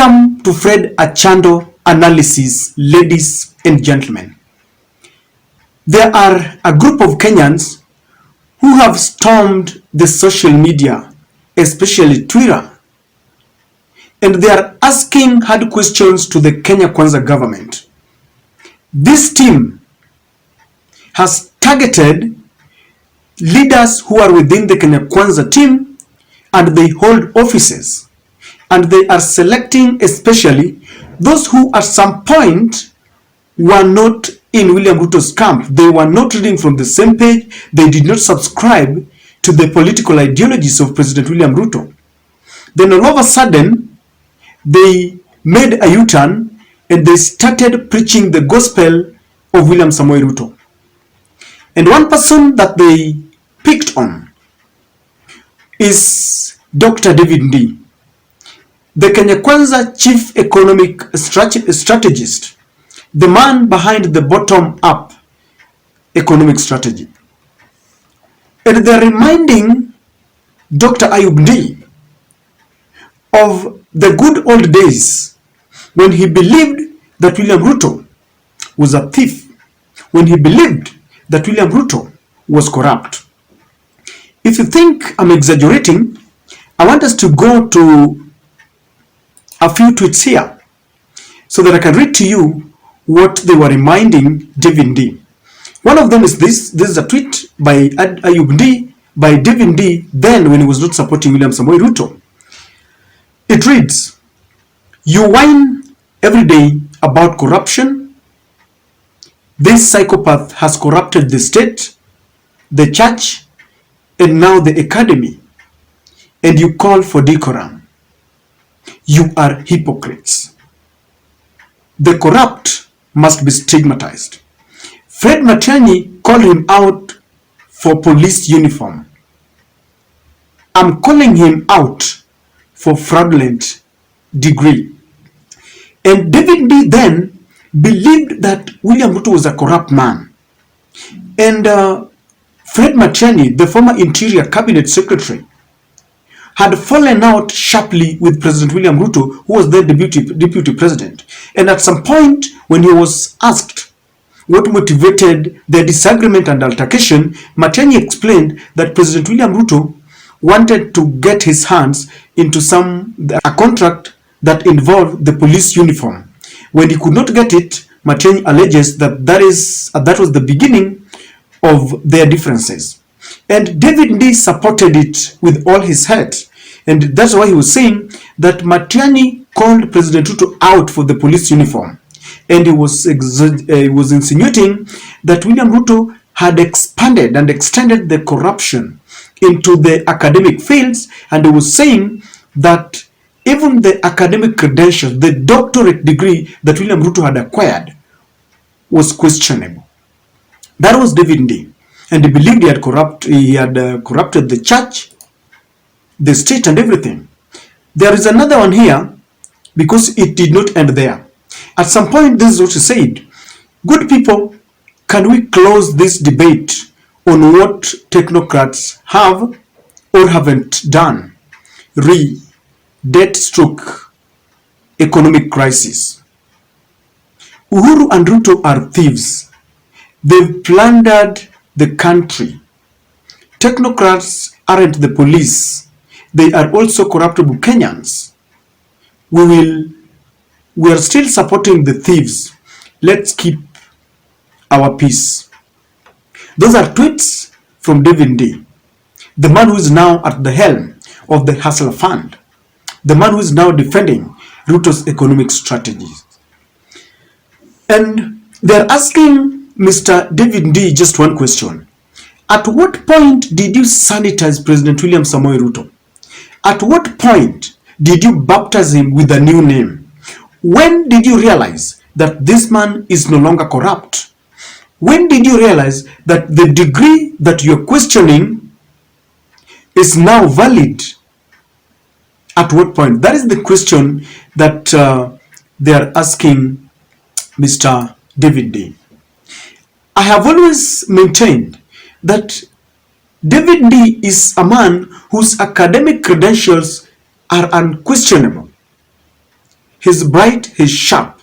Welcome to Fred Achando Analysis, ladies and gentlemen. There are a group of Kenyans who have stormed the social media, especially Twitter, and they are asking hard questions to the Kenya Kwanza government. This team has targeted leaders who are within the Kenya Kwanza team, and they hold offices, and they are selecting especially those who at some point were not in William Ruto's camp. They were not reading from the same page. They did not subscribe to the political ideologies of President William Ruto. Then all of a sudden, they made a U-turn and they started preaching the gospel of William Samoei Ruto. And one person that they picked on is Dr. David Ndii, the Kenya Kwanza chief economic strategist, the man behind the bottom-up economic strategy. And they're reminding Dr. Ndii of the good old days when he believed that William Ruto was a thief, when he believed that William Ruto was corrupt. If you think I'm exaggerating, I want us to go to a few tweets here so that I can read to you what they were reminding David Ndii. One of them is this. This is a tweet by Ndii, by David Ndii, then when he was not supporting William Samoei Ruto. It reads, "You whine every day about corruption. This psychopath has corrupted the state, the church, and now the academy, and you call for decorum. You are hypocrites. The corrupt must be stigmatized." Fred Matiang'i called him out for police uniform. "I'm calling him out for fraudulent degree." And David Ndii then believed that William Ruto was a corrupt man. And Fred Matiang'i, the former Interior Cabinet Secretary, had fallen out sharply with President William Ruto, who was then deputy president. And at some point, when he was asked what motivated their disagreement and altercation, Matiang'i explained that President William Ruto wanted to get his hands into a contract that involved the police uniform. When he could not get it, Matiang'i alleges that that was the beginning of their differences. And David Ndii supported it with all his heart. And that's why he was saying that Matiang'i called President Ruto out for the police uniform. And he was insinuating that William Ruto had expanded and extended the corruption into the academic fields. And he was saying that even the academic credentials, the doctorate degree that William Ruto had acquired, was questionable. That was David Ndii. And he believed he had corrupted the church, the state, and everything. There is another one here, because it did not end there. At some point, this is what he said: "Good people, can we close this debate on what technocrats have or haven't done? Debt stroke economic crisis. Uhuru and Ruto are thieves. They've plundered the country. Technocrats aren't the police. They are also corruptible Kenyans. We are still supporting the thieves. Let's keep our peace." Those are tweets from David Ndii, the man who is now at the helm of the Hustler Fund, the man who is now defending Ruto's economic strategies. And they're asking Mr. David Ndii just one question. At what point did you sanitize President William Samoei Ruto? At what point did you baptize him with a new name? When did you realize that this man is no longer corrupt? When did you realize that the degree that you're questioning is now valid? At what point? That is the question that they are asking Mr. David Ndii. I have always maintained that David Ndii is a man whose academic credentials are unquestionable. He's bright, he's sharp,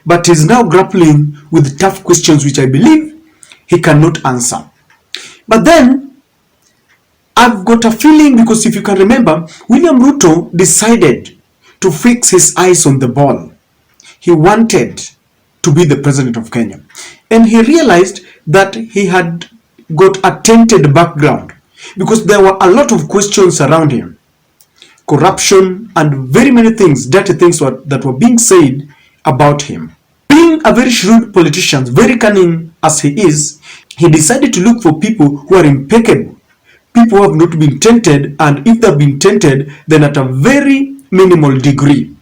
but he's now grappling with tough questions which I believe he cannot answer. But then I've got a feeling, because if you can remember, William Ruto decided to fix his eyes on the ball. He wanted to be the president of Kenya. And he realized that he had got a tainted background, because there were a lot of questions around him. Corruption and very many things, dirty things that were being said about him. Being a very shrewd politician, very cunning as he is, he decided to look for people who are impeccable, people who have not been tainted, and if they've been tainted, then at a very minimal degree.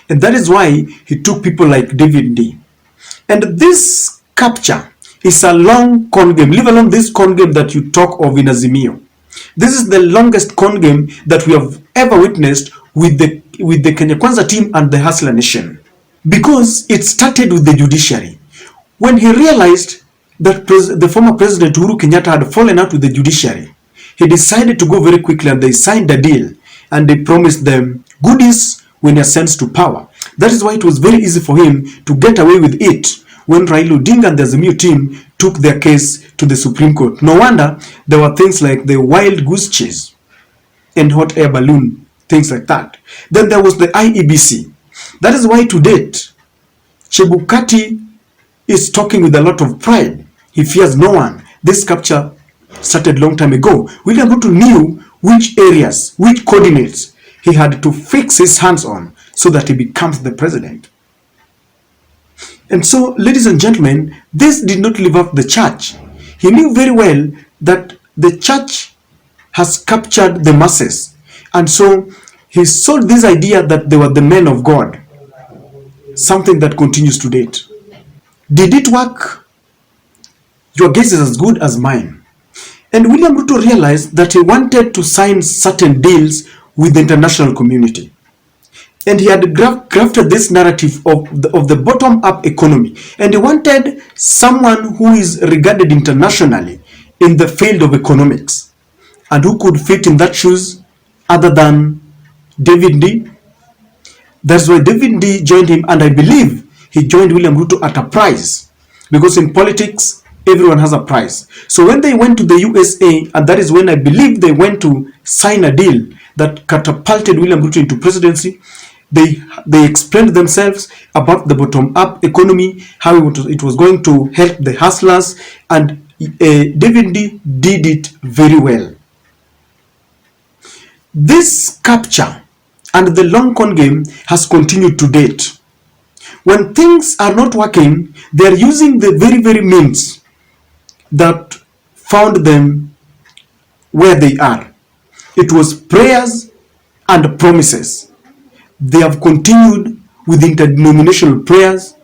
And that is why he took people like David Ndii. And this capture is a long con game, leave alone this con game that you talk of in Azimio. This is the longest con game that we have ever witnessed with the Kenya Kwanza team and the Hustler Nation. Because it started with the judiciary. When he realized that the former President Uhuru Kenyatta had fallen out with the judiciary, he decided to go very quickly, and they signed a deal, and they promised them goodies when he ascends to power. That is why it was very easy for him to get away with it when Raila Odinga and the Azimio team took their case to the Supreme Court. No wonder there were things like the wild goose chase and hot air balloon, things like that. Then there was the IEBC. That is why to date, Chebukati is talking with a lot of pride. He fears no one. This capture started long time ago. William Ruto knew which areas, which coordinates he had to fix his hands on so that he becomes the president. And so, ladies and gentlemen, this did not live up the church. He knew very well that the church has captured the masses. And so, he sold this idea that they were the men of God. Something that continues to date. Did it work? Your guess is as good as mine. And William Ruto realized that he wanted to sign certain deals with the international community. And he had crafted this narrative of the bottom-up economy. And he wanted someone who is regarded internationally in the field of economics and who could fit in that shoes other than David Ndii. That's why David Ndii joined him, and I believe he joined William Ruto at a price, because in politics, everyone has a price. So when they went to the USA, and that is when I believe they went to sign a deal that catapulted William Ruto into presidency, they explained themselves about the bottom-up economy, how it was going to help the hustlers, and David Ndii did it very well. This capture and the long con game has continued to date. When things are not working, they are using the very, very means that found them where they are. It was prayers and promises. They have continued with interdenominational prayers,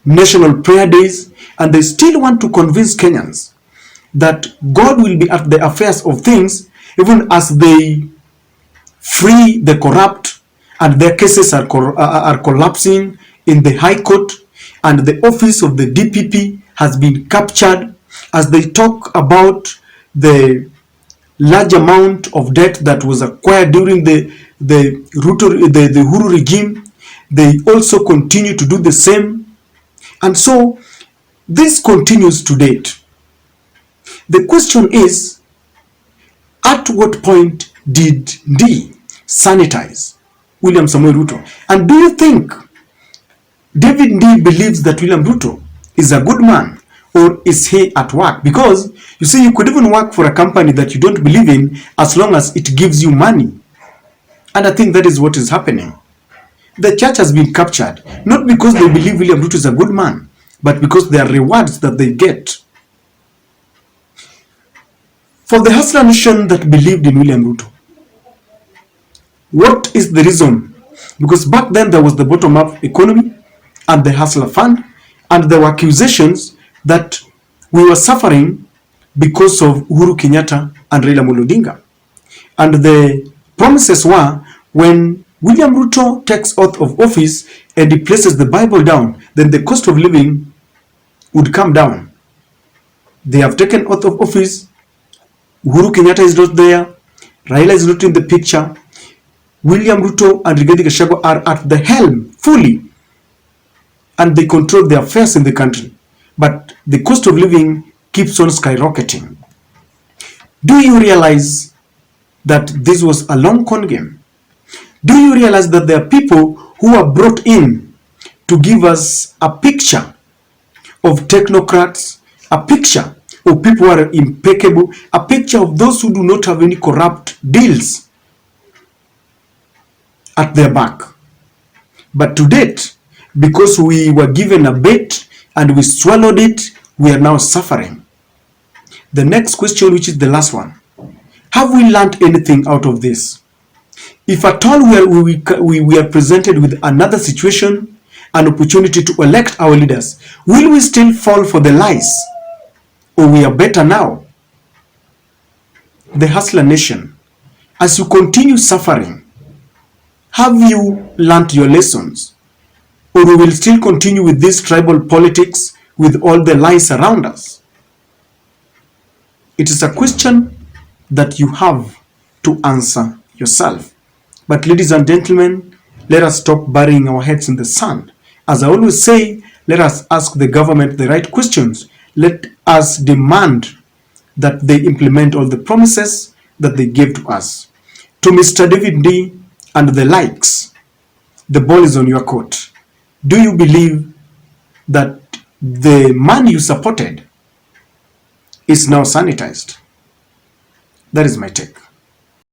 national prayer days, and they still want to convince Kenyans that God will be at the affairs of things, even as they free the corrupt, and their cases are collapsing in the High Court, and the office of the DPP has been captured, as they talk about the large amount of debt that was acquired during the Uhuru regime. They also continue to do the same, and so this continues to date. The question is, at what point did Ndii sanitize William Samoei Ruto? And do you think David Ndii believes that William Ruto is a good man, or is he at work? Because you see, you could even work for a company that you don't believe in as long as it gives you money. And I think that is what is happening. The church has been captured, not because they believe William Ruto is a good man, but because there are rewards that they get. For the Hustler Nation that believed in William Ruto, what is the reason? Because back then there was the bottom-up economy and the Hustler Fund, and there were accusations that we were suffering because of Uhuru Kenyatta and Raila Odinga. And the promises were, when William Ruto takes oath of office and he places the Bible down, then the cost of living would come down. They have taken oath of office. Uhuru Kenyatta is not there. Raila is not in the picture. William Ruto and Rigathi Gachagua are at the helm fully, and they control the affairs in the country. But the cost of living keeps on skyrocketing. Do you realize that this was a long con game? Do you realize that there are people who are brought in to give us a picture of technocrats, a picture of people who are impeccable, a picture of those who do not have any corrupt deals at their back? But to date, because we were given a bait and we swallowed it, we are now suffering. The next question, which is the last one, have we learned anything out of this? If at all we are presented with another situation, an opportunity to elect our leaders, will we still fall for the lies? Or we are better now? The Hustler Nation, as you continue suffering, have you learned your lessons? Or we will still continue with this tribal politics with all the lies around us? It is a question that you have to answer yourself. But ladies and gentlemen, let us stop burying our heads in the sand. As I always say, let us ask the government the right questions. Let us demand that they implement all the promises that they gave to us. To Mr. David Ndii and the likes, the ball is on your court. Do you believe that the man you supported is now sanitized? That is my take.